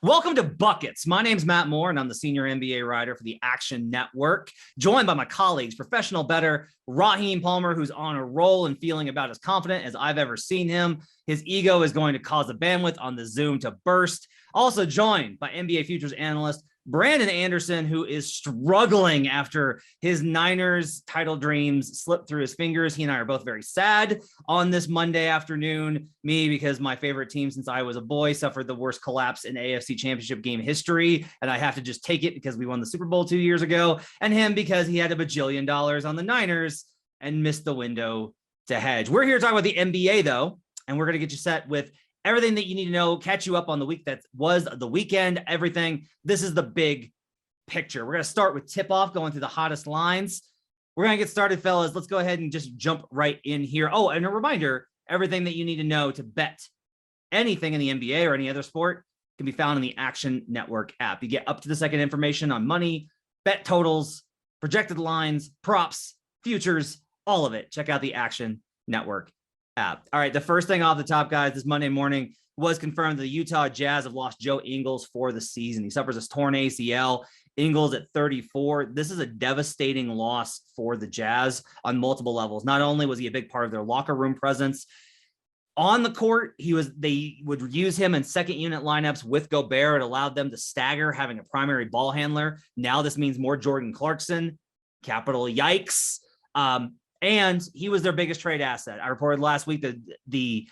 Welcome to Buckets. My name's Matt Moore, and I'm the senior NBA writer for the Action Network, joined by my colleagues, professional bettor Raheem Palmer, who's on a roll and feeling about as confident as I've ever seen him. His ego is going to cause the bandwidth on the Zoom to burst. Also joined by NBA futures analyst Brandon Anderson, who is struggling after his Niners title dreams slipped through his fingers. He and I are both very sad on this Monday afternoon. Me, because my favorite team since I was a boy suffered the worst collapse in AFC Championship game history, and I have to just take it because we won the Super Bowl 2 years ago. And him because he had $1 bajillion on the Niners and missed the window to hedge. We're here to talk about the NBA, though, and we're going to get you set with everything that you need to know, catch you up on the week that was the weekend, everything. This is the big picture. We're going to start with tip-off, going through the hottest lines. We're going to get started, fellas. Let's go ahead and just jump right in here. Oh, and a reminder, everything that you need to know to bet anything in the NBA or any other sport can be found in the Action Network app. You get up-to-the-second information on money, bet totals, projected lines, props, futures, all of it. Check out the Action Network app. All right, the first thing off the top, guys, this Monday morning was confirmed that the Utah Jazz have lost Joe Ingles for the season. He suffers a torn ACL. Ingles at 34. This is a devastating loss for the Jazz on multiple levels. Not only was he a big part of their locker room presence on the court, they would use him in second unit lineups with Gobert. It allowed them to stagger having a primary ball handler. Now this means more Jordan Clarkson. Capital yikes. And he was their biggest trade asset. I reported last week that the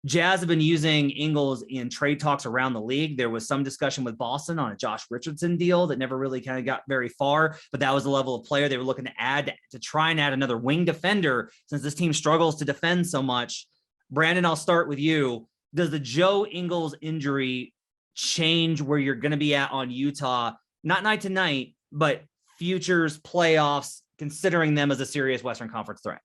Jazz have been using Ingles in trade talks around the league. There was some discussion with Boston on a Josh Richardson deal that never really kind of got very far, but that was the level of player they were looking to add to try and add another wing defender since this team struggles to defend so much. Brandon, I'll start with you. Does the Joe Ingles injury change where you're going to be at on Utah? Not night to night, but futures, playoffs, considering them as a serious Western Conference threat?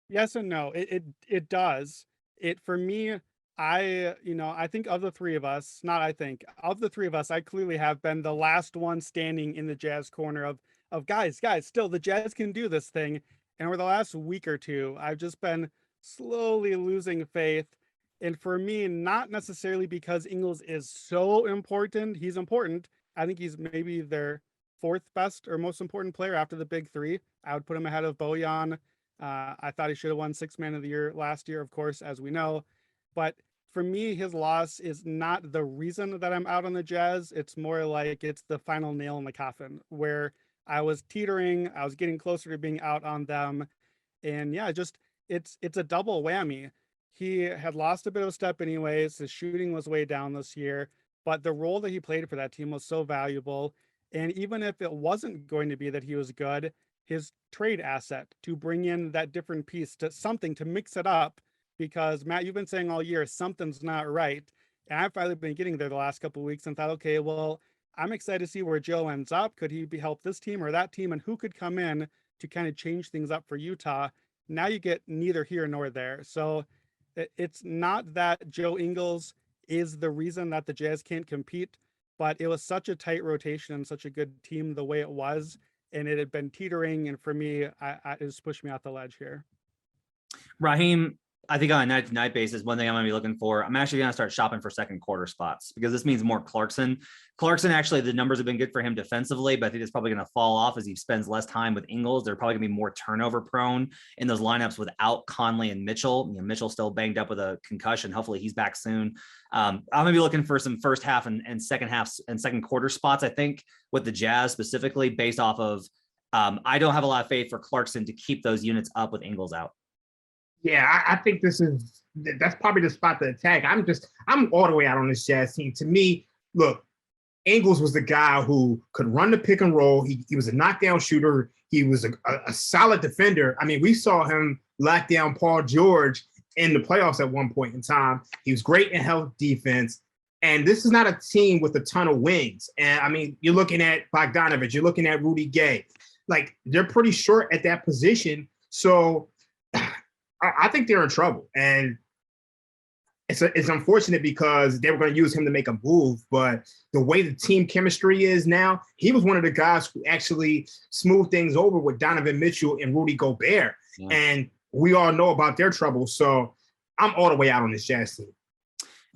Yes and no. It does. It for me, I think of the three of us, I clearly have been the last one standing in the Jazz corner of guys, still the Jazz can do this thing. And over the last week or two, I've just been slowly losing faith. And for me, not necessarily because Ingles is so important. He's important. I think he's maybe their fourth best or most important player after the big three. I would put him ahead of Bojan. I thought he should have won Sixth Man of the Year last year, of course, as we know. But for me, his loss is not the reason that I'm out on the Jazz. It's more like it's the final nail in the coffin where I was teetering. I was getting closer to being out on them. And yeah, it's a double whammy. He had lost a bit of a step anyways. His shooting was way down this year, but the role that he played for that team was so valuable. And even if it wasn't going to be that he was good, his trade asset to bring in that different piece to something to mix it up, because Matt, you've been saying all year, something's not right. And I've finally been getting there the last couple of weeks and thought, okay, well, I'm excited to see where Joe ends up. Could he help this team or that team? And who could come in to kind of change things up for Utah? Now you get neither here nor there. So it's not that Joe Ingles is the reason that the Jazz can't compete, but it was such a tight rotation and such a good team the way it was, and it had been teetering. And for me, it just pushed me off the ledge here. Raheem, I think on a night-to-night basis, one thing I'm going to be looking for, I'm actually going to start shopping for second quarter spots because this means more Clarkson. Clarkson, actually, the numbers have been good for him defensively, but I think it's probably going to fall off as he spends less time with Ingles. They're probably going to be more turnover prone in those lineups without Conley and Mitchell. Mitchell's still banged up with a concussion. Hopefully he's back soon. I'm going to be looking for some first half and second half and second quarter spots, I think, with the Jazz specifically based off of I don't have a lot of faith for Clarkson to keep those units up with Ingles out. Yeah, I think that's probably the spot to attack. I'm all the way out on this Jazz team. To me, look, Ingles was the guy who could run the pick and roll. He was a knockdown shooter. He was a solid defender. I mean, we saw him lock down Paul George in the playoffs at one point in time. He was great in help defense. And this is not a team with a ton of wings. And I mean, you're looking at Bogdanovich, you're looking at Rudy Gay. Like, they're pretty short at that position. So I think they're in trouble. And it's unfortunate because they were going to use him to make a move. But the way the team chemistry is now, he was one of the guys who actually smoothed things over with Donovan Mitchell and Rudy Gobert. Yeah. And we all know about their trouble. So I'm all the way out on this Jazz team.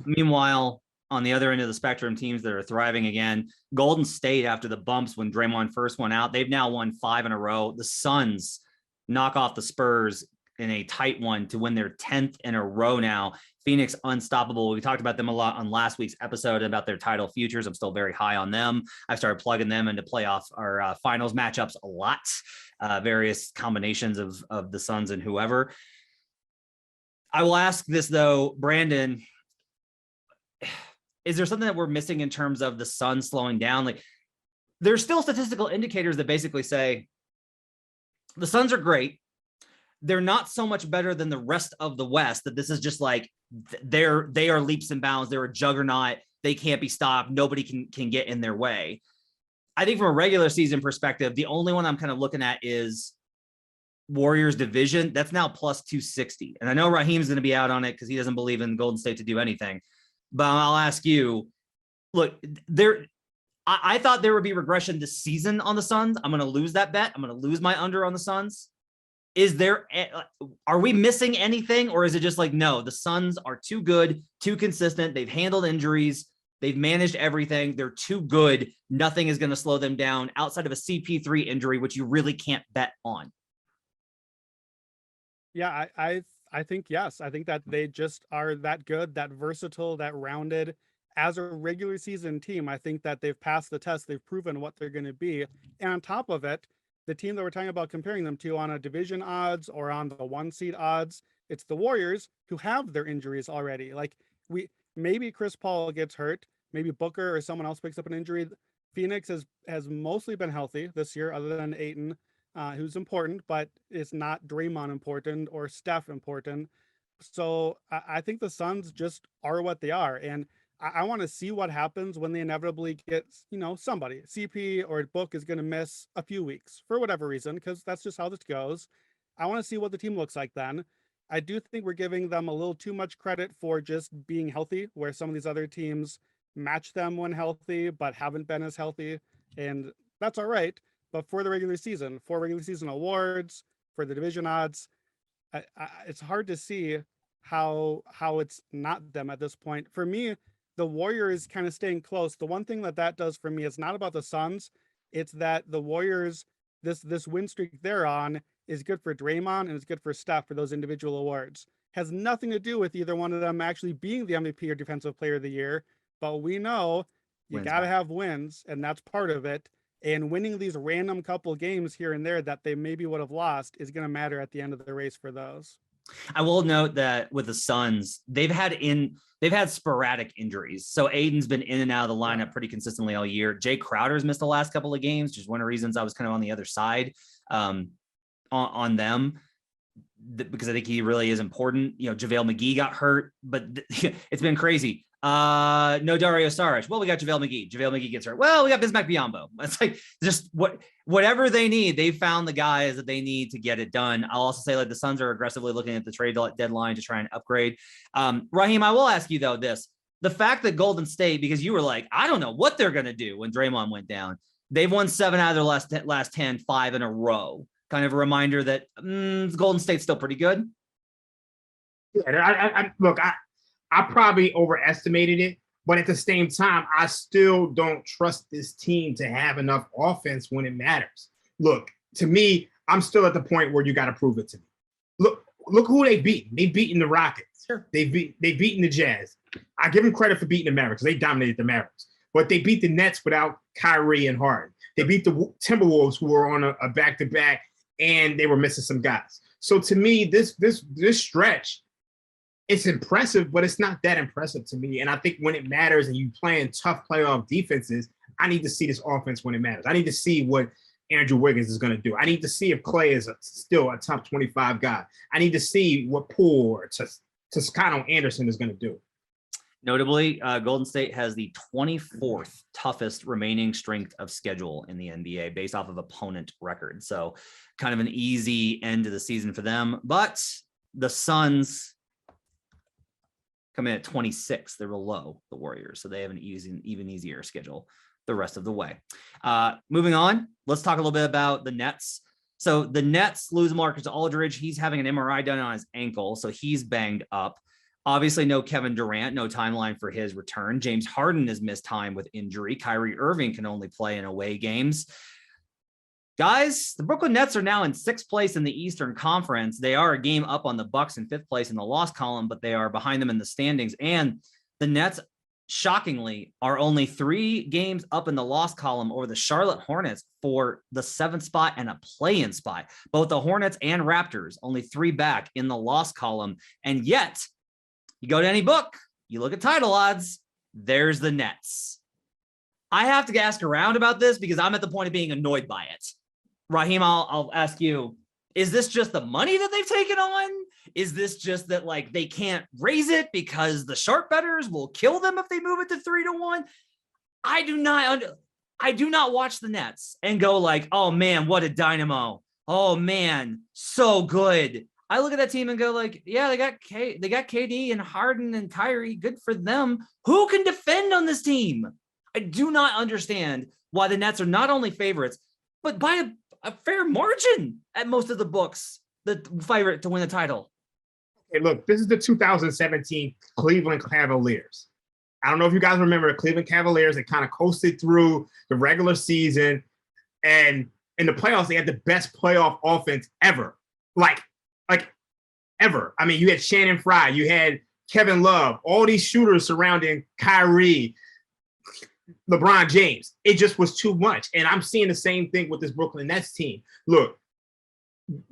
Meanwhile, on the other end of the spectrum, teams that are thriving again, Golden State, after the bumps when Draymond first went out, they've now won 5 in a row. The Suns knock off the Spurs in a tight one to win their 10th in a row now. Phoenix unstoppable. We talked about them a lot on last week's episode about their title futures. I'm still very high on them. I've started plugging them into playoff or finals matchups a lot, various combinations of the Suns and whoever. I will ask this though, Brandon, is there something that we're missing in terms of the Suns slowing down? Like, there's still statistical indicators that basically say the Suns are great. They're not so much better than the rest of the West that this is just like they are leaps and bounds. They're a juggernaut. They can't be stopped. Nobody can get in their way. I think from a regular season perspective, the only one I'm kind of looking at is Warriors division. That's now plus 260. And I know Raheem's going to be out on it because he doesn't believe in Golden State to do anything. But I'll ask you, look, I thought there would be regression this season on the Suns. I'm going to lose that bet. I'm going to lose my under on the Suns. Are we missing anything, or is it just like, no, the Suns are too good, too consistent. They've handled injuries. They've managed everything. They're too good. Nothing is going to slow them down outside of a CP3 injury, which you really can't bet on. Yeah, I think, yes. I think that they just are that good, that versatile, that rounded. As a regular season team, I think that they've passed the test. They've proven what they're going to be. And on top of it, the team that we're talking about comparing them to on a division odds or on the 1 seed odds, it's the Warriors who have their injuries already. Like, maybe Chris Paul gets hurt, maybe Booker or someone else picks up an injury. Phoenix has mostly been healthy this year, other than Ayton, who's important, but it's not Draymond important or Steph important. So I think the Suns just are what they are. And I want to see what happens when they inevitably get, somebody. CP or Book is going to miss a few weeks for whatever reason, because that's just how this goes. I want to see what the team looks like then. I do think we're giving them a little too much credit for just being healthy, where some of these other teams match them when healthy, but haven't been as healthy. And that's all right. But for the regular season, for regular season awards, for the division odds, it's hard to see how it's not them at this point. For me, the Warriors kind of staying close. The one thing that does for me is not about the Suns. It's that the Warriors, this win streak they're on is good for Draymond and it's good for Steph for those individual awards. Has nothing to do with either one of them actually being the MVP or Defensive Player of the Year. But we know you got to have wins, and that's part of it. And winning these random couple games here and there that they maybe would have lost is going to matter at the end of the race for those. I will note that with the Suns, they've had sporadic injuries. So Aiden's been in and out of the lineup pretty consistently all year. Jay Crowder's missed the last couple of games, just one of the reasons I was kind of on the other side on them, because I think he really is important. JaVale McGee got hurt, but it's been crazy. No Dario Saric. Well, we got JaVale McGee. JaVale McGee gets hurt. Well, we got Bismack Biyombo. It's like just whatever they need, they found the guys that they need to get it done. I'll also say, like, the Suns are aggressively looking at the trade deadline to try and upgrade. Raheem, I will ask you though this: the fact that Golden State, because you were like, I don't know what they're gonna do when Draymond went down. They've won 7 out of their last 10, 5 in a row. Kind of a reminder that Golden State's still pretty good. Yeah, I probably overestimated it, but at the same time, I still don't trust this team to have enough offense when it matters. Look, to me, I'm still at the point where you got to prove it to me. Look who they beat. They beaten the Rockets. Sure. They beaten the Jazz. I give them credit for beating the Mavericks. They dominated the Mavericks, but they beat the Nets without Kyrie and Harden. They beat the Timberwolves, who were on a back-to-back, and they were missing some guys. So to me, this stretch, it's impressive, but it's not that impressive to me. And I think when it matters and you playing tough playoff defenses, I need to see this offense when it matters. I need to see what Andrew Wiggins is going to do. I need to see if Clay is still a top 25 guy. I need to see what Poole or Toscano Anderson is going to do. Notably, Golden State has the 24th toughest remaining strength of schedule in the NBA based off of opponent record. So kind of an easy end to the season for them. But the Suns come in at 26. They're below the Warriors. So they have an even easier schedule the rest of the way. Moving on, let's talk a little bit about the Nets. So the Nets lose Marcus Aldridge. He's having an MRI done on his ankle, so he's banged up. Obviously, no Kevin Durant, no timeline for his return. James Harden has missed time with injury. Kyrie Irving can only play in away games. Guys, the Brooklyn Nets are now in 6th place in the Eastern Conference. They are a game up on the Bucks in 5th place in the loss column, but they are behind them in the standings. And the Nets, shockingly, are only 3 games up in the loss column over the Charlotte Hornets for the 7th spot and a play-in spot. Both the Hornets and Raptors only 3 back in the loss column. And yet, you go to any book, you look at title odds, there's the Nets. I have to ask around about this because I'm at the point of being annoyed by it. Raheem, I'll ask you, is this just the money that they've taken on? Is this just that like they can't raise it because the sharp bettors will kill them if they move it to 3-1? I do not watch the Nets and go like, oh man, what a dynamo. Oh man, so good. I look at that team and go like, yeah, they got KD and Harden and Kyrie. Good for them. Who can defend on this team? I do not understand why the Nets are not only favorites, but by a fair margin at most of the books, the favorite to win the title. Hey, look, this is the 2017 Cleveland Cavaliers. I don't know if you guys remember the Cleveland Cavaliers. They kind of coasted through the regular season, and in the playoffs, they had the best playoff offense ever. Like ever. I mean, you had Shannon Fry, you had Kevin Love, all these shooters surrounding Kyrie, LeBron James. It just was too much. And I'm seeing the same thing with this Brooklyn Nets team. Look,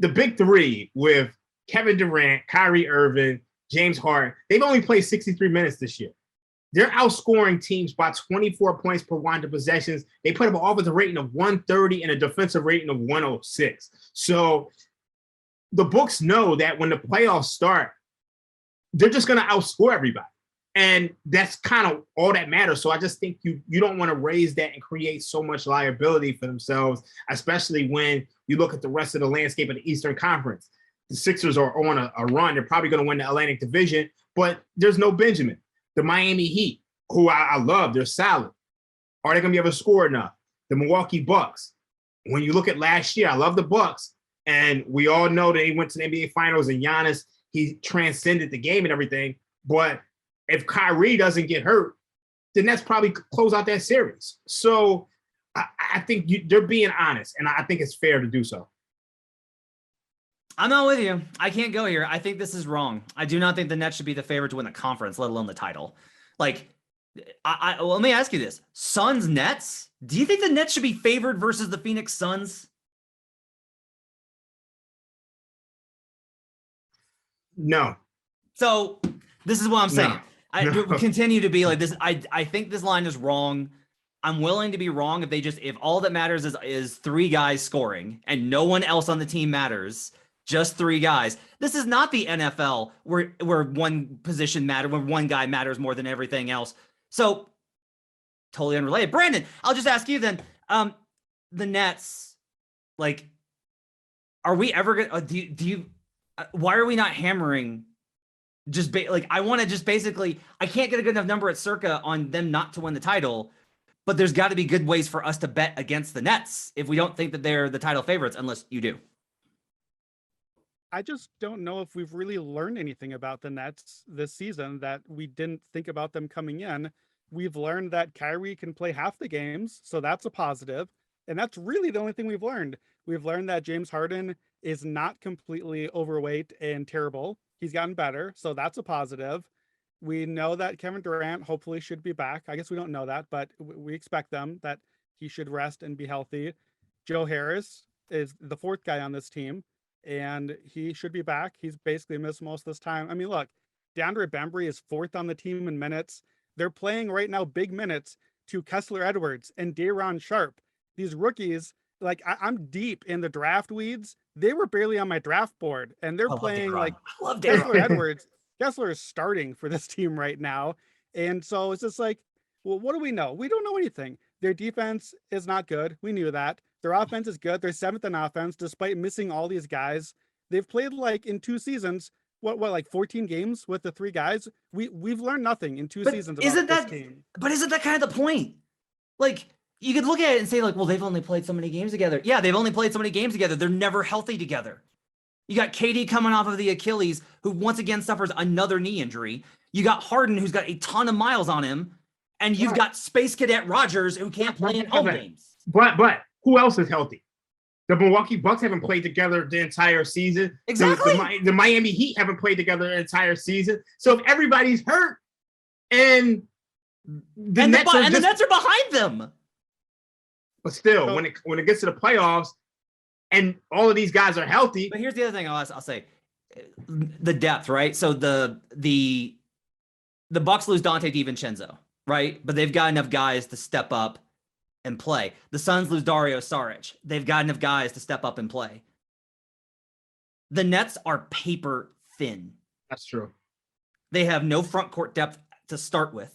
the big 3 with Kevin Durant, Kyrie Irving, James Harden, they've only played 63 minutes this year. They're outscoring teams by 24 points per 100 possessions. They put up an offensive rating of 130 and a defensive rating of 106. So the books know that when the playoffs start, they're just going to outscore everybody. And that's kind of all that matters. So I just think you don't want to raise that and create so much liability for themselves, especially when you look at the rest of the landscape of the Eastern Conference. The Sixers are on a run. They're probably going to win the Atlantic Division, but there's no Benjamin. The Miami Heat, who I love, they're solid. Are they going to be able to score enough? The Milwaukee Bucks. When you look at last year, I love the Bucks. And we all know that they went to the NBA Finals and Giannis, he transcended the game and everything. But if Kyrie doesn't get hurt, then that's probably close out that series. So I think they're being honest, and I think it's fair to do so. I'm not with you. I can't go here. I think this is wrong. I do not think the Nets should be the favorite to win the conference, let alone the title. Like, well, let me ask you this. Suns, Nets? Do you think the Nets should be favored versus the Phoenix Suns? No. So this is what I'm saying. No. I continue to be like this. I think this line is wrong. I'm willing to be wrong if all that matters is 3 guys scoring and no one else on the team matters, just 3 guys. This is not the NFL where one position matters, where one guy matters more than everything else. So totally unrelated. Brandon, I'll just ask you then. The Nets, like, are we ever gonna? Do you? Why are we not hammering? I want to just basically. I can't get a good enough number at Circa on them not to win the title, but there's got to be good ways for us to bet against the Nets if we don't think that they're the title favorites, unless you do. I just don't know if we've really learned anything about the Nets this season that we didn't think about them coming in. We've learned that Kyrie can play half the games, so that's a positive. And that's really the only thing we've learned. We've learned that James Harden is not completely overweight and terrible. He's gotten better, so that's a positive. We know that Kevin Durant hopefully should be back. I guess we don't know that, but we expect that he should rest and be healthy. Joe Harris is the 4th guy on this team, and he should be back. He's basically missed most of this time. I mean, look, DeAndre Bembry is 4th on the team in minutes. They're playing right now big minutes to Kessler Edwards and Day'Ron Sharp. These rookies, like I'm deep in the draft weeds. They were barely on my draft board, and they're playing like Kessler Edwards. Kessler is starting for this team right now. And so it's just like, well, what do we know? We don't know anything. Their defense is not good. We knew that. Their offense is good. They're 7th in offense, despite missing all these guys. They've played like in 2 seasons, like 14 games with the 3 guys. We've learned nothing in 2 seasons about this team. But isn't that kind of the point? Like, you could look at it and say like, well, they've only played so many games together. Yeah, they've only played so many games together. They're never healthy together. You got KD coming off of the Achilles, who once again suffers another knee injury. You got Harden, who's got a ton of miles on him. And you've got Space Cadet Rogers, who can't play in home games. But who else is healthy? The Milwaukee Bucks haven't played together the entire season. Exactly. The Miami Heat haven't played together the entire season. So if everybody's hurt and the Nets are behind them. But still, when it gets to the playoffs and all of these guys are healthy. But here's the other thing I'll say. The depth, right? So the Bucks lose Dante DiVincenzo, right? But they've got enough guys to step up and play. The Suns lose Dario Saric. They've got enough guys to step up and play. The Nets are paper thin. That's true. They have no front court depth to start with.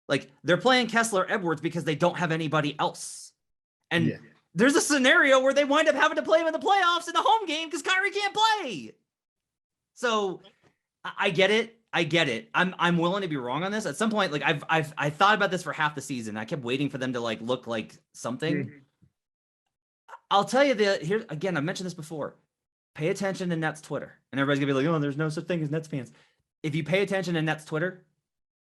Like, they're playing Kessler Edwards because they don't have anybody else. And there's a scenario where they wind up having to play him in the playoffs in the home game because Kyrie can't play. So I get it. I'm willing to be wrong on this. At some point, like I thought about this for half the season. I kept waiting for them to like look like something. Mm-hmm. I'll tell you here again, I mentioned this before. Pay attention to Nets Twitter. And everybody's gonna be like, oh, there's no such thing as Nets fans. If you pay attention to Nets Twitter,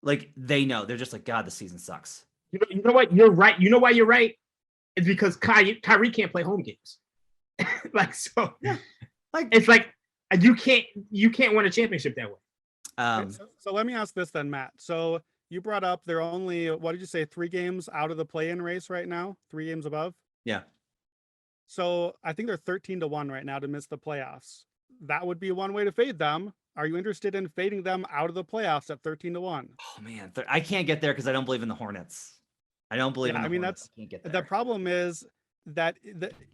like they know. They're just like, God, the season sucks. You know what? You're right. You know why you're right? It's because Kyrie can't play home games. It's like you can't win a championship that way. So let me ask this then, Matt. So you brought up they're only, what did you say, 3 games out of the play-in race right now? 3 games above? Yeah. So I think they're 13-1 right now to miss the playoffs. That would be one way to fade them. Are you interested in fading them out of the playoffs at 13-1? Oh man, I can't get there because I don't believe in the Hornets. I don't believe in the Hornets. I can't get there. The problem is that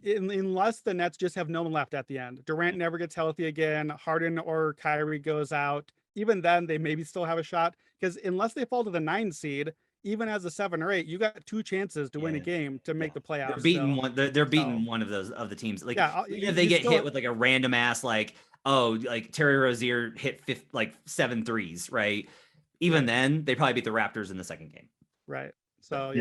unless the Nets just have no one left at the end, Durant never gets healthy again, Harden or Kyrie goes out, even then they maybe still have a shot, because unless they fall to the 9 seed, even as a 7 or 8, you got 2 chances to win a game to make the playoffs. They're beating one. They're beating one of the teams. Like if they get hit with like a random ass like Terry Rozier hit 7 threes, right? Even then, they probably beat the Raptors in the second game. Right. So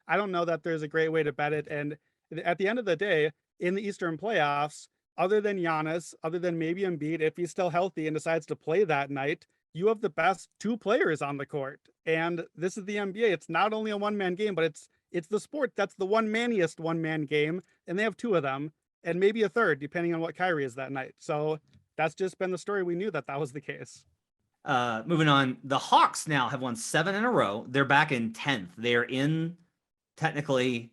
I don't know that there's a great way to bet it. And at the end of the day, in the Eastern playoffs, other than Giannis, other than maybe Embiid, if he's still healthy and decides to play that night, you have the best 2 players on the court. And this is the NBA. It's not only a one-man game, but it's the sport that's the one-maniest one-man game. And they have 2 of them and maybe a third, depending on what Kyrie is that night. So that's just been the story. We knew that was the case. Moving on, the Hawks now have won 7 in a row. They're back in 10th. They're in technically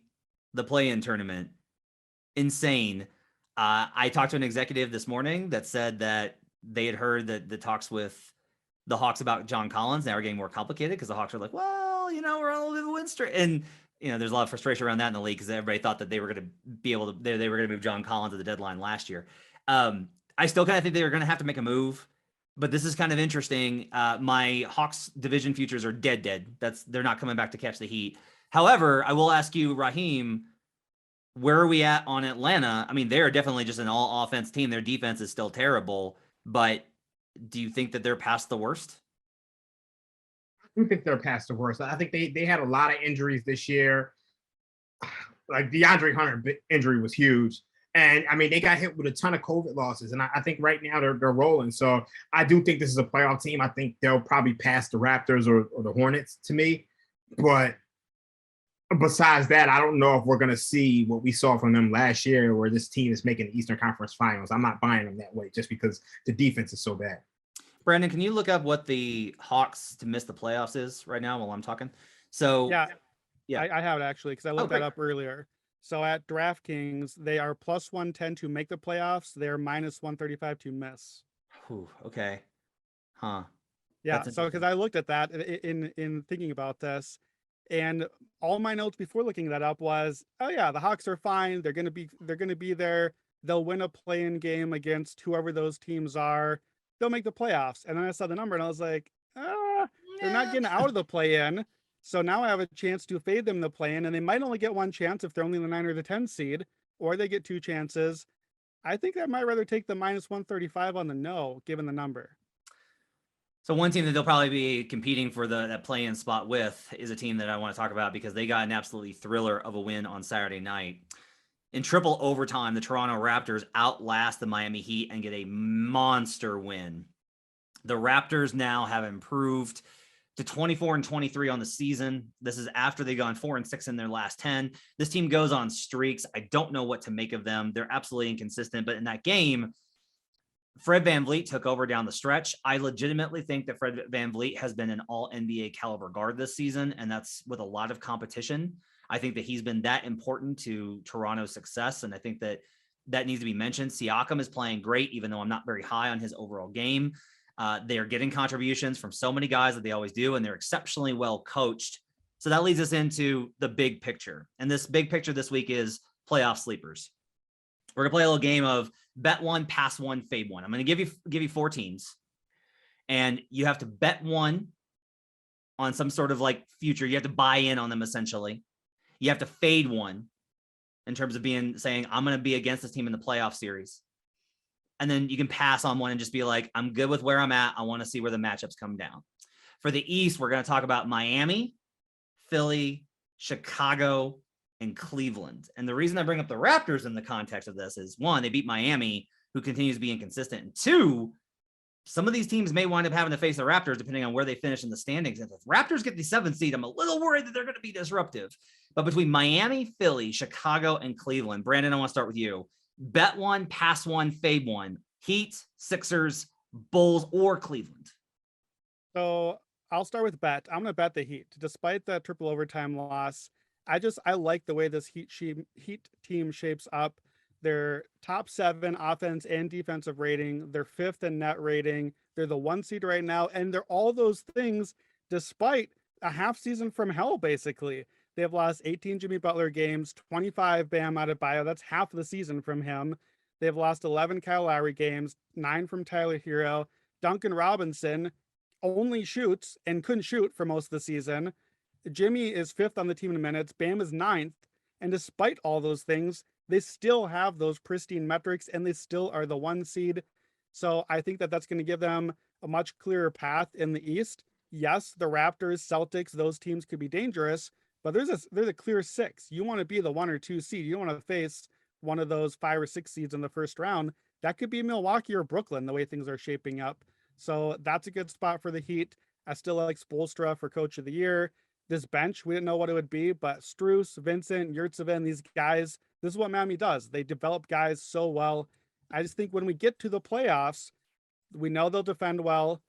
the play-in tournament. Insane. I talked to an executive this morning that said that they had heard that the talks with the Hawks about John Collins now are getting more complicated because the Hawks are like, well, we're on a little bit of a win streak. And, there's a lot of frustration around that in the league because everybody thought that they were going to be able to, they were going to move John Collins at the deadline last year. I still kind of think they're going to have to make a move, but this is kind of interesting. My Hawks division futures are dead. They're not coming back to catch the Heat. However, I will ask you, Raheem, where are we at on Atlanta? I mean, they're definitely just an all offense team. Their defense is still terrible, but do you think that they're past the worst? I do think they're past the worst. I think they had a lot of injuries this year. Like DeAndre Hunter injury was huge. And I mean, they got hit with a ton of COVID losses. And I think right now they're rolling. So I do think this is a playoff team. I think they'll probably pass the Raptors or the Hornets to me. But besides that, I don't know if we're going to see what we saw from them last year where this team is making the Eastern Conference Finals. I'm not buying them that way just because the defense is so bad. Brandon, can you look up what the Hawks to miss the playoffs is right now while I'm talking? So yeah. I have it actually because I looked that up earlier. So at DraftKings, they are plus 110 to make the playoffs. They're minus 135 to miss. Ooh, okay. Huh. Yeah. So because I looked at that in thinking about this, and all my notes before looking that up was, oh yeah, the Hawks are fine. They're gonna be there. They'll win a play-in game against whoever those teams are. They'll make the playoffs. And then I saw the number and I was like, they're not getting out of the play-in. So now I have a chance to fade them the play-in, and they might only get 1 chance if they're only the 9 or the 10 seed, or they get 2 chances. I think I might rather take the minus 135 on the no, given the number. So one team that they'll probably be competing for that play-in spot with is a team that I want to talk about because they got an absolutely thriller of a win on Saturday night. In triple overtime, the Toronto Raptors outlast the Miami Heat and get a monster win. The Raptors now have improved to 24-23 on the season. This is after they've gone 4-6 in their last 10. This team goes on streaks. I don't know what to make of them. They're absolutely inconsistent, but in that game, Fred VanVleet took over down the stretch. I legitimately think that Fred VanVleet has been an all NBA caliber guard this season, and that's with a lot of competition. I think that he's been that important to Toronto's success, and I think that needs to be mentioned. Siakam is playing great, even though I'm not very high on his overall game. They are getting contributions from so many guys that they always do, and they're exceptionally well coached. So that leads us into the big picture. And this big picture this week is playoff sleepers. We're going to play a little game of bet one, pass one, fade one. I'm going to give you 4 teams, and you have to bet one on some sort of like future. You have to buy in on them essentially. You have to fade one in terms of saying, I'm going to be against this team in the playoff series. And then you can pass on one and just be like, I'm good with where I'm at. I want to see where the matchups come down. For the East, we're going to talk about Miami, Philly, Chicago, and Cleveland. And the reason I bring up the Raptors in the context of this is, 1, they beat Miami, who continues to be inconsistent. And 2, some of these teams may wind up having to face the Raptors depending on where they finish in the standings. And if Raptors get the 7th seed, I'm a little worried that they're going to be disruptive. But between Miami, Philly, Chicago, and Cleveland, Brandon, I want to start with you. Bet one, pass one, fade one. Heat, Sixers, Bulls, or Cleveland. So I'll start with bet. I'm going to bet the Heat. Despite the triple overtime loss, I like the way this Heat team shapes up. Their top 7 offense and defensive rating. They're 5th in net rating. They're the 1 seed right now. And they're all those things despite a half season from hell, basically. They have lost 18 Jimmy Butler games, 25 Bam Adebayo. That's half of the season from him. They've lost 11 Kyle Lowry games, 9 from Tyler Hero. Duncan Robinson only shoots and couldn't shoot for most of the season. Jimmy is 5th on the team in minutes. Bam is 9th. And despite all those things, they still have those pristine metrics and they still are the 1 seed. So I think that that's going to give them a much clearer path in the East. Yes, the Raptors, Celtics, those teams could be dangerous, but there's a clear 6. You want to be the 1 or 2 seed. You don't want to face one of those 5 or 6 seeds in the first round. That could be Milwaukee or Brooklyn, the way things are shaping up. So that's a good spot for the Heat. I still like Spoelstra for Coach of the Year. This bench, we didn't know what it would be, but Strus, Vincent, Yurtseven, these guys, this is what Miami does. They develop guys so well. I just think when we get to the playoffs, we know they'll defend well.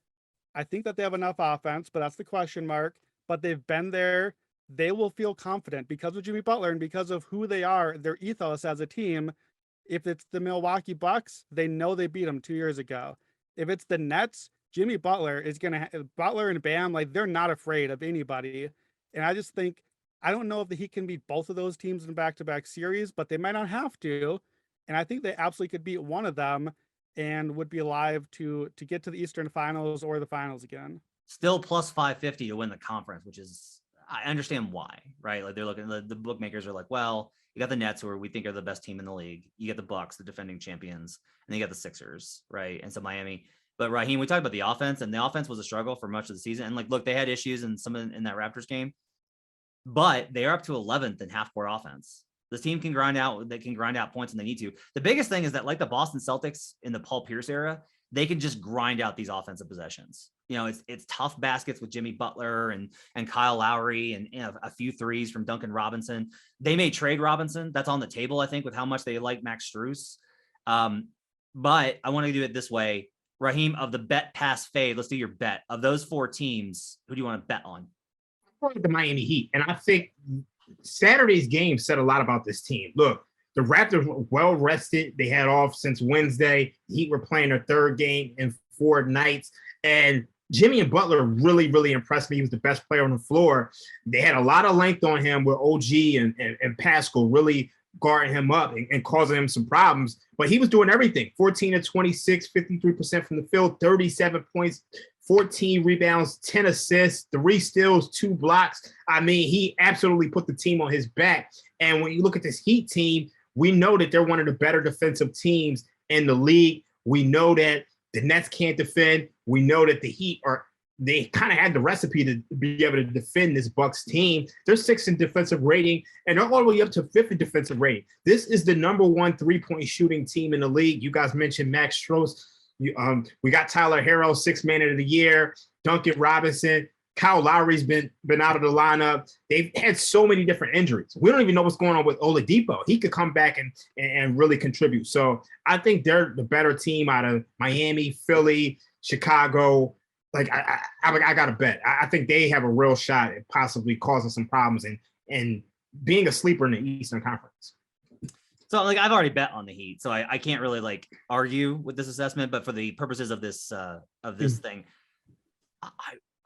I think that they have enough offense, but that's the question mark. But they've been there. They will feel confident because of Jimmy Butler and because of who they are, their ethos as a team. If it's the Milwaukee Bucks, they know they beat them 2 years ago. If it's the Nets, Jimmy Butler is going to Butler and Bam, like they're not afraid of anybody. And I just think, I don't know if the Heat can beat both of those teams in back-to-back series, but they might not have to. And I think they absolutely could beat one of them and would be alive to get to the Eastern Finals or the Finals again. Still plus 550 to win the conference, which is, I understand why, right? Like they're looking, the bookmakers are like, well, you got the Nets, who we think are the best team in the league. You got the Bucks, the defending champions, and then you got the Sixers, right? And so Miami. But Raheem, we talked about the offense, and the offense was a struggle for much of the season. And like, look, they had issues in that Raptors game, but they are up to 11th in half court offense. This team can grind out points when they need to. The biggest thing is that, like the Boston Celtics in the Paul Pierce era, they can just grind out these offensive possessions. You know, it's tough baskets with Jimmy Butler and Kyle Lowry and a few threes from Duncan Robinson. They may trade Robinson. That's on the table, I think, with how much they like Max Strus. But I want to do it this way. Raheem, of the bet, pass, fade, let's do your bet. Of those 4 teams, who do you want to bet on? Probably the Miami Heat. And I think Saturday's game said a lot about this team. Look, the Raptors were well rested. They had off since Wednesday. The Heat were playing their 3rd game in 4 nights. And Jimmy and Butler really, really impressed me. He was the best player on the floor. They had a lot of length on him with OG and Pascal really guarding him up and causing him some problems. But he was doing everything. 14 of 26, 53% from the field, 37 points, 14 rebounds, 10 assists, 3 steals, 2 blocks. I mean, he absolutely put the team on his back. And when you look at this Heat team, we know that they're one of the better defensive teams in the league. We know that the Nets can't defend. We know that the Heat are they kind of had the recipe to be able to defend this Bucks team. They're 6th in defensive rating, and they're all the way up to 5th in defensive rating. This is the number 1 3-point shooting team in the league. You guys mentioned Max Strus. We got Tyler Herro, 6th man of the year. Duncan Robinson. Kyle Lowry's been out of the lineup. They've had so many different injuries. We don't even know what's going on with Oladipo. He could come back and really contribute. So I think they're the better team out of Miami, Philly, Chicago. Like I got to bet. I think they have a real shot at possibly causing some problems and being a sleeper in the Eastern Conference. So like I've already bet on the Heat, so I can't really like argue with this assessment. But for the purposes of this thing,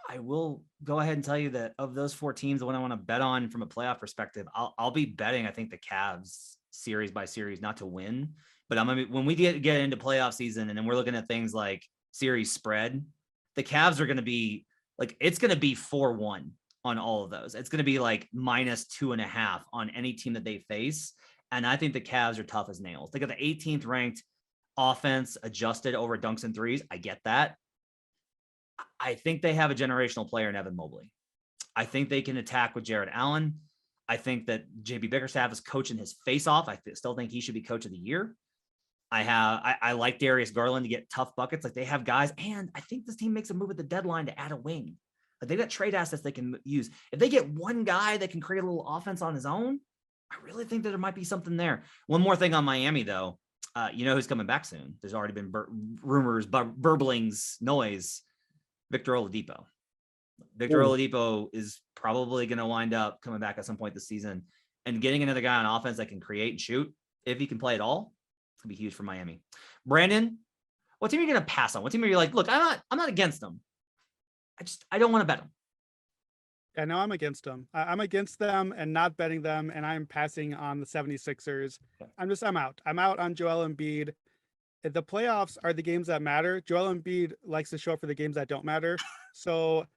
I will go ahead and tell you that of those 4 teams, the one I want to bet on from a playoff perspective, I'll be betting, I think, the Cavs series by series, not to win, but when we get into playoff season and then we're looking at things like series spread, the Cavs are going to be like, it's going to be 4-1 on all of those. It's going to be like -2.5 on any team that they face. And I think the Cavs are tough as nails. They got the 18th ranked offense adjusted over dunks and threes. I get that. I think they have a generational player in Evan Mobley. I think they can attack with Jared Allen. I think that JB Bickerstaff is coaching his face off. I still think he should be coach of the year. I like Darius Garland to get tough buckets. Like they have guys, and I think this team makes a move at the deadline to add a wing. Like they got trade assets they can use. If they get one guy that can create a little offense on his own, I really think that there might be something there. One more thing on Miami, though. You know who's coming back soon? There's already been rumors, burblings, noise. Victor Oladipo. Oladipo is probably going to wind up coming back at some point this season, and getting another guy on offense that can create and shoot, if he can play at all, it's going to be huge for Miami. Brandon, what team are you going to pass on? What team are you like, look, I'm not against them. I don't want to bet them. Yeah, no, I'm against them. I'm against them and not betting them, and I'm passing on the 76ers. Okay. I'm out. I'm out on Joel Embiid. The playoffs are the games that matter. Joel Embiid likes to show up for the games that don't matter. So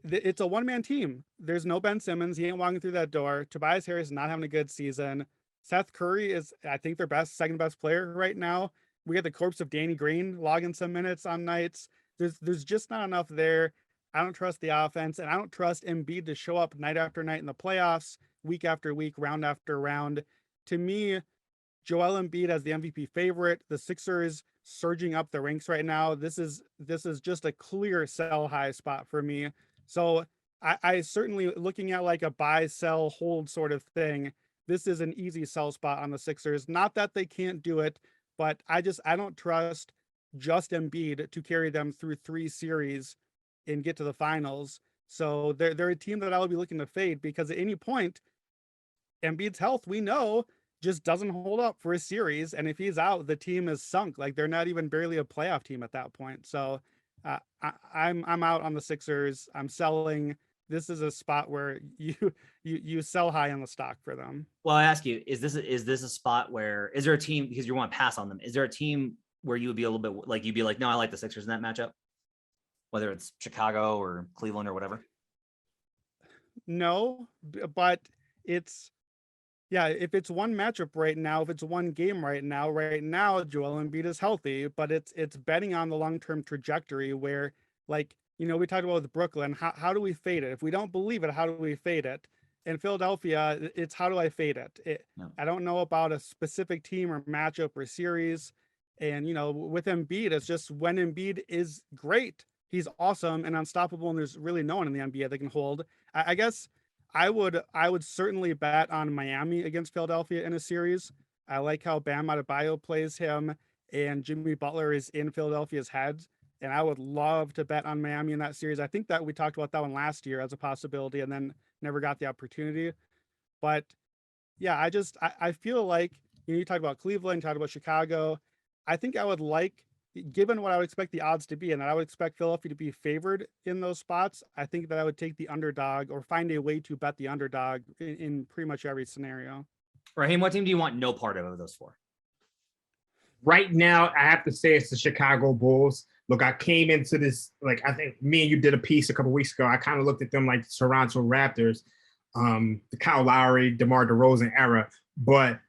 it's a one-man team. There's no Ben Simmons. He ain't walking through that door. Tobias Harris is not having a good season. Seth Curry is, I think, their second best player right now. We got the corpse of Danny Green logging some minutes on nights. There's just not enough there. I don't trust the offense, and I don't trust Embiid to show up night after night in the playoffs, week after week, round after round. To me, Joel Embiid as the MVP favorite. The Sixers surging up the ranks right now. This is just a clear sell high spot for me. So I certainly, looking at like a buy, sell, hold sort of thing, this is an easy sell spot on the Sixers. Not that they can't do it, but I don't trust just Embiid to carry them through 3 series and get to the finals. So they're a team that I would be looking to fade, because at any point, Embiid's health, we know, just doesn't hold up for a series, and if he's out, the team is sunk. Like they're not even barely a playoff team at that point. So I'm out on the Sixers. I'm selling. This is a spot where you sell high on the stock for them. Well, I ask you, is this a spot where, is there a team, because you want to pass on them, is there a team where you would be a little bit like, you'd be like, no, I like the Sixers in that matchup, whether it's Chicago or Cleveland or whatever? No, but if it's one matchup right now, if it's one game right now, Joel Embiid is healthy, but it's betting on the long-term trajectory where, like, you know, we talked about with Brooklyn, how do we fade it? If we don't believe it, how do we fade it? In Philadelphia, it's how do I fade it? No. I don't know about a specific team or matchup or series. And, you know, with Embiid, it's just when Embiid is great, he's awesome and unstoppable, and there's really no one in the NBA that can hold. I guess I would certainly bet on Miami against Philadelphia in a series. I like how Bam Adebayo plays him, and Jimmy Butler is in Philadelphia's head. And I would love to bet on Miami in that series. I think that we talked about that one last year as a possibility and then never got the opportunity. But yeah, I feel like, you know, you talked about Cleveland, you talked about Chicago. I think I would like, given what I would expect the odds to be, and that I would expect Philadelphia to be favored in those spots, I think that I would take the underdog or find a way to bet the underdog in pretty much every scenario. Raheem, what team do you want no part of those 4? Right now, I have to say it's the Chicago Bulls. Look, I came into this, like, I think me and you did a piece a couple weeks ago. I kind of looked at them like the Toronto Raptors, the Kyle Lowry, DeMar DeRozan era. But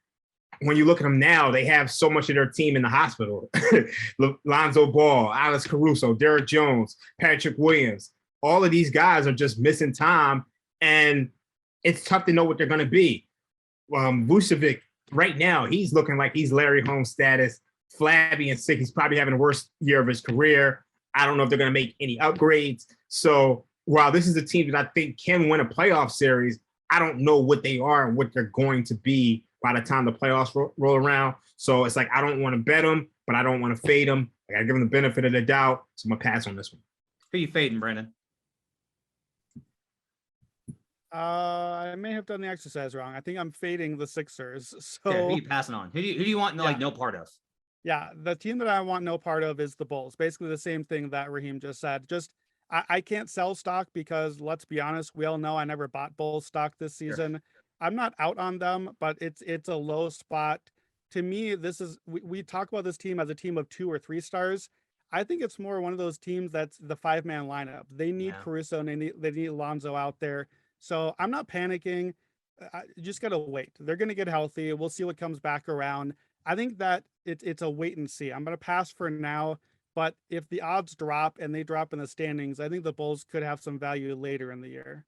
when you look at them now, they have so much of their team in the hospital. Lonzo Ball, Alex Caruso, Derrick Jones, Patrick Williams. all of these guys are just missing time, and it's tough to know what they're going to be. Vucevic, right now, he's looking like he's Larry Holmes status, flabby and sick. He's probably having the worst year of his career. I don't know if they're going to make any upgrades. So while this is a team that I think can win a playoff series, I don't know what they are and what they're going to be by the time the playoffs roll around. So it's like, I don't want to bet them, but I don't want to fade them. I got to give them the benefit of the doubt. So I'm going to pass on this one. Who are you fading, Brandon? I may have done the exercise wrong. I think I'm fading the Sixers. So Okay, who are you passing on? Who do you want like no part of? Yeah, the team that I want no part of is the Bulls. Basically the same thing that Raheem just said. I can't sell stock because, let's be honest, we all know I never bought Bulls stock this season. Sure. I'm not out on them, but it's a low spot. To me, we talk about this team as a team of 2 or 3 stars. I think it's more one of those teams that's the 5-man lineup. They need Caruso and they need Lonzo out there. So I'm not panicking. You just got to wait. They're going to get healthy. We'll see what comes back around. I think that it's a wait and see. I'm going to pass for now, but if the odds drop and they drop in the standings, I think the Bulls could have some value later in the year.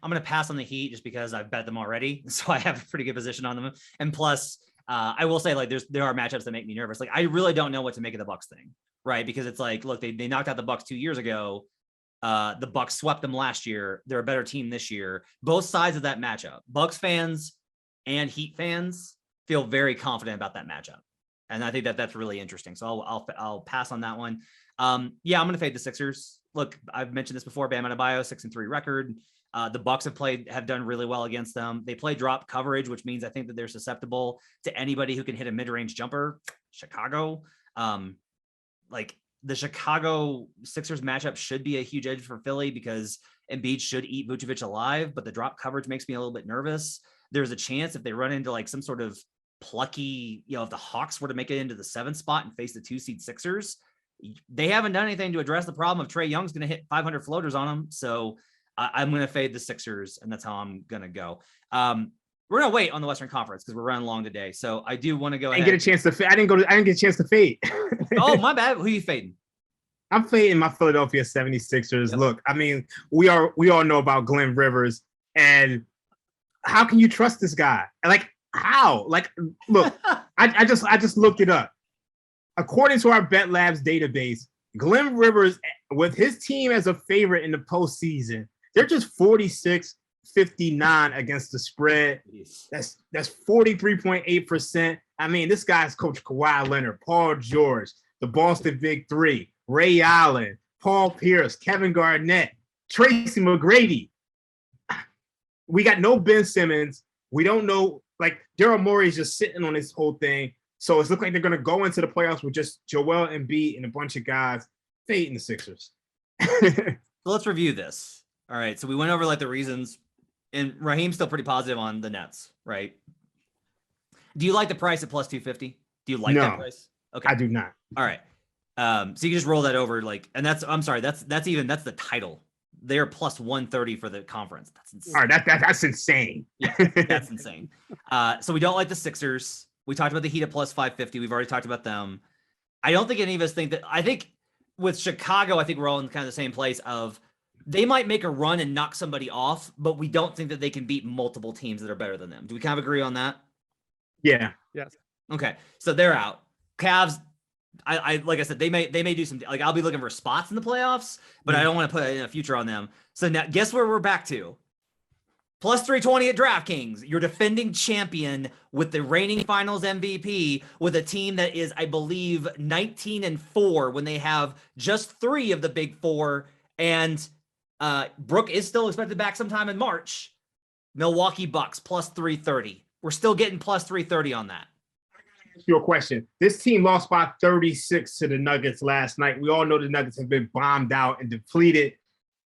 I'm going to pass on the Heat just because I've bet them already. So I have a pretty good position on them. And plus, I will say, like, there are matchups that make me nervous. Like, I really don't know what to make of the Bucks thing, right? Because it's like, look, they knocked out the Bucks 2 years ago. The Bucks swept them last year. They're a better team this year. Both sides of that matchup, Bucks fans and Heat fans, feel very confident about that matchup. And I think that's really interesting. So I'll pass on that one. Yeah, I'm going to fade the Sixers. Look, I've mentioned this before, Bam Adebayo, 6-3 record. The Bucks have done really well against them. They play drop coverage, which means I think that they're susceptible to anybody who can hit a mid-range jumper. Chicago, like the Chicago Sixers matchup should be a huge edge for Philly because Embiid should eat Vucevic alive, but the drop coverage makes me a little bit nervous. There's a chance if they run into like some sort of plucky, if the Hawks were to make it into the 7th spot and face the 2-seed Sixers, they haven't done anything to address the problem of Trae Young's going to hit 500 floaters on them. So I'm going to fade the Sixers, and that's how I'm going to go. We're going to wait on the Western Conference because we're running long today. So I do want to go ahead. I didn't get a chance to fade. Oh, my bad. Who are you fading? I'm fading my Philadelphia 76ers. Yep. Look, I mean, we all know about Glenn Rivers, and how can you trust this guy? Like, how? Like, look, I just looked it up. According to our Bet Labs database, Glenn Rivers, with his team as a favorite in the postseason, they're just 46-59 against the spread. That's 43.8%. I mean, this guy's coached Kawhi Leonard, Paul George, the Boston Big Three, Ray Allen, Paul Pierce, Kevin Garnett, Tracy McGrady. We got no Ben Simmons. We don't know. Like, Daryl Morey is just sitting on this whole thing. So it's looking like they're going to go into the playoffs with just Joel Embiid and a bunch of guys fading the Sixers. So let's review this. All right. So we went over like the reasons, and Raheem's still pretty positive on the Nets, right? Do you like the price at plus 250? Do you like that price? Okay. I do not. All right. So you can just roll that over, like, and that's the title. They're plus 130 for the conference. That's insane. All right, that's insane. Yeah, that's insane. So we don't like the Sixers. We talked about the Heat at plus 550. We've already talked about them. I don't think any of us think that. I think with Chicago, I think we're all in kind of the same place of they might make a run and knock somebody off, but we don't think that they can beat multiple teams that are better than them. Do we kind of agree on that? Yeah. Yes. Okay. So they're out. Cavs, I like I said, they may do some, like, I'll be looking for spots in the playoffs, but I don't want to put a future on them. So now guess where we're back to? Plus 320 at DraftKings. You're defending champion with the reigning finals MVP with a team that is, I believe, 19-4 when they have just 3 of the big 4. And Brooke is still expected back sometime in March. Milwaukee Bucks plus 330. We're still getting plus 330 on that. Your question. This team lost by 36 to the Nuggets last night. We all know the Nuggets have been bombed out and depleted.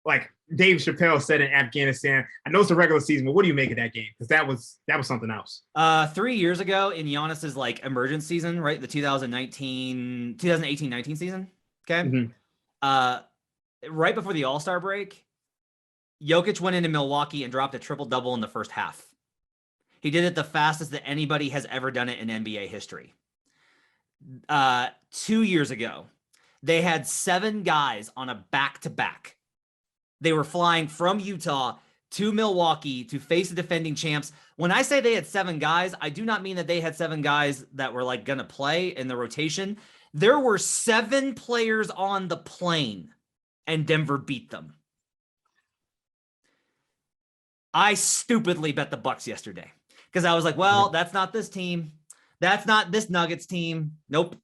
Like Dave Chappelle said in Afghanistan, I know it's a regular season, but what do you make of that game? Because that was something else. 3 years ago in Giannis's like emergence season, right? The 2018-19 season. Okay. Mm-hmm. Right before the All-Star break, Jokic went into Milwaukee and dropped a triple-double in the first half. He did it the fastest that anybody has ever done it in NBA history. 2 years ago, they had 7 guys on a back-to-back They were flying from Utah to Milwaukee to face the defending champs. When I say they had 7 guys, I do not mean that they had 7 guys that were like going to play in the rotation. There were 7 players on the plane, and Denver beat them. I stupidly bet the Bucks yesterday because I was like, well, that's not this team. That's not this Nuggets team. Nope.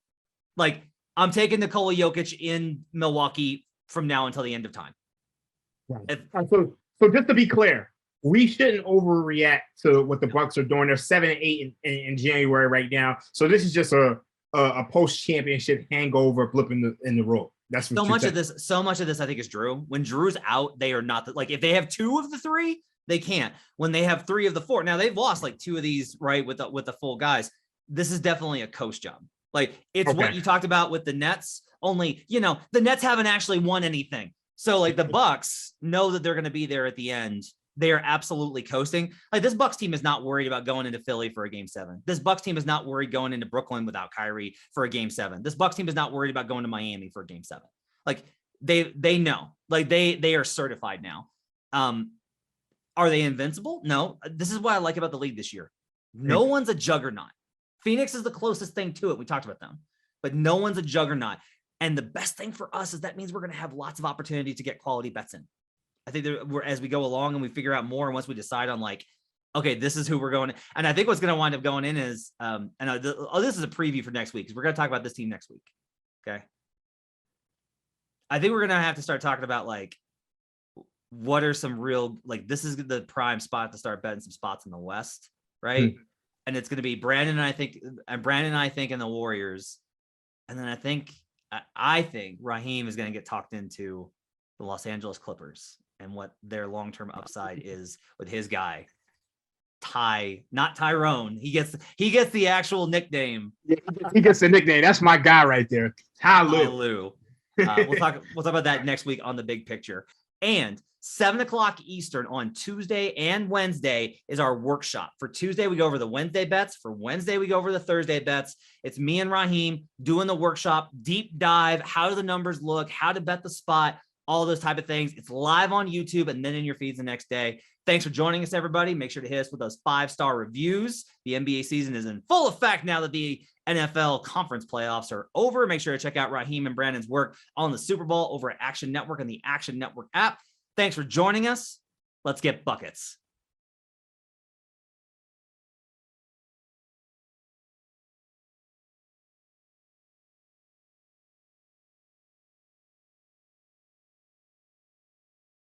Like, I'm taking Nikola Jokic in Milwaukee from now until the end of time. Right. So just to be clear, we shouldn't overreact to what the Bucks are doing. They're 7-8 in January right now. So this is just a post-championship hangover blip in the road. That's what so much of this I think is Drew. When Drew's out, they are not like if they have 2 of the 3, they can't. When they have 3 of the 4, now they've lost like 2 of these, right, with the full guys. This is definitely a coach job. Like it's what you talked about with the Nets. Only, the Nets haven't actually won anything. So like the Bucks know that they're going to be there at the end. They are absolutely coasting. Like this Bucks team is not worried about going into Philly for a game 7. This Bucks team is not worried going into Brooklyn without Kyrie for a game 7. This Bucks team is not worried about going to Miami for a game 7. Like they know, like they are certified now. Are they invincible? No. This is what I like about the league this year. No one's a juggernaut. Phoenix is the closest thing to it. We talked about them, but no one's a juggernaut. And the best thing for us is that means we're going to have lots of opportunity to get quality bets in. I think as we go along and we figure out more, and once we decide on like, okay, this is who we're going. And I think what's going to wind up going in is, this is a preview for next week because we're going to talk about this team next week. Okay. I think we're going to have to start talking about like, what are some real, like, this is the prime spot to start betting some spots in the West. Right. And it's going to be Brandon and I think in the Warriors. And then I think Raheem is going to get talked into the Los Angeles Clippers and what their long-term upside is with his guy, not Tyrone. He gets the actual nickname. Yeah, he gets the nickname. That's my guy right there. Ty Lue. We'll talk about that next week on the big picture. And 7:00 Eastern on Tuesday and Wednesday is our workshop. For Tuesday, we go over the Wednesday bets. For Wednesday, we go over the Thursday bets. It's me and Raheem doing the workshop, deep dive, how do the numbers look, how to bet the spot, all those type of things. It's live on YouTube and then in your feeds the next day. Thanks for joining us, everybody. Make sure to hit us with those 5-star reviews. The NBA season is in full effect now that the NFL conference playoffs are over. Make sure to check out Raheem and Brandon's work on the Super Bowl over at Action Network and the Action Network app. Thanks for joining us. Let's get buckets.